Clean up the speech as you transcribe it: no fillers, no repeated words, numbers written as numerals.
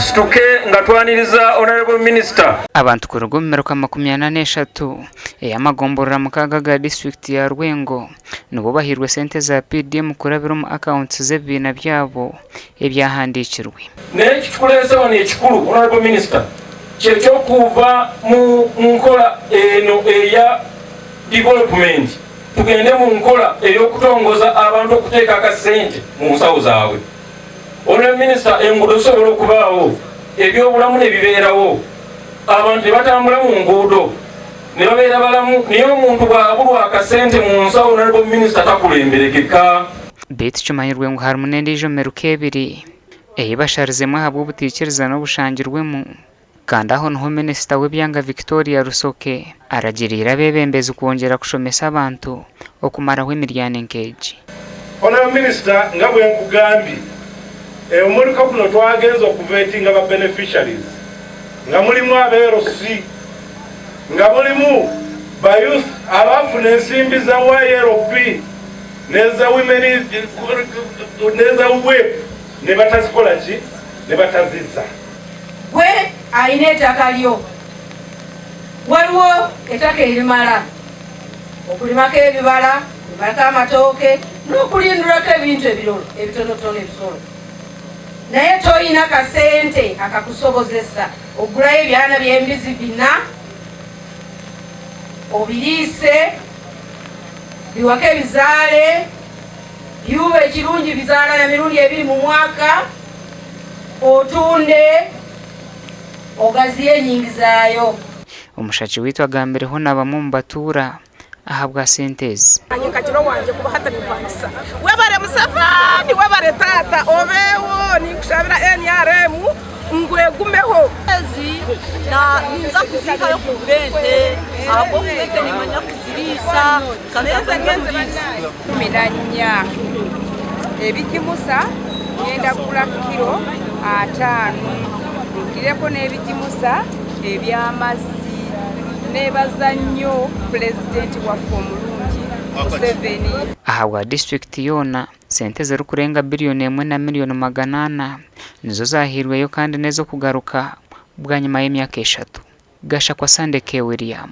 tusituke nga twaniriza Honorable Minister. Abantu ku rugo mmeruka 23 ey'amagomborera mukaaga ga district ya Rwengo nibo bahirwe sente za PDM kurabira mu accounts z'ebibiina byabo ebyahandikirwe. N'ekitukuleese wano ekikulu Honorable Minister kyekyokuva mu nkola eno eya development tugende mu nkola ey'okutongoza abantu okuteeka akasente mu nsawo zaabwe. Honorable Minister, enguudo zisobola okubaawo, ebyobulamu ne bibeerawo, abantu ne batambula mu nguudo ne babeera balamu, naye omuntu bw'abulwa akasente mu nsawo Honorable Minister takulemberekeka. Beitu kimanyirwe ngu harimu n'endiijo mmeruka ebiri eyibasharizemu ahabwa obutiikiriza n'obushangirwemu kandi aho niho Minisita w'ebyanga Victoria Rusoke aragirira abebembezi kwongera kushomesa abantu okumaraho emiryano nk'egi. Honorable Minister, nga bwe nkugambye omuluka kuno twagenza okuvetinga ba beneficiaries nga mulimu abeerosi nga mulimu ba youth abafuna ensimbi za YLP neza women neza web ne batazikola ki ne bataziza gwe ayina ettaka lyo waliwo ettaka erimala okulimako ebibala okulimako amatooke n'okulindulako ebintu ebirolo ebitonotono ebisolo naye toyina kasente akakusobozesa ogulayo ebyana by'embizi bina obiriise biwaka ebizaale byuba ekirungi bizaala na mirundi 2 mu mwaka otunde ogaziye enyingizaayo. Omushaki witu agambireho n'abamu mu batuura ahabwa sente ezi. Katiro wanje kuba hatabipangisa webare Museveni webare tata obewo nikushabira NRM ngwegumeho ezi na nza kuzika yo kubente abo kubente ni manya kuzirisa kaneza ngenzi midanya ebikimusa yenda kula kilo 5 kireko n'ebikimusa ebyamasi nebaza nnyo president wa Fomulungi Museveni. Ahabwa district yona sente zirikurenga biliyoni 1 na miliyoni 800 nizo zahirweyo kandi nezo kugaruka bwa nyuma y'emyaka 3. Gasha kwa Sandeke William.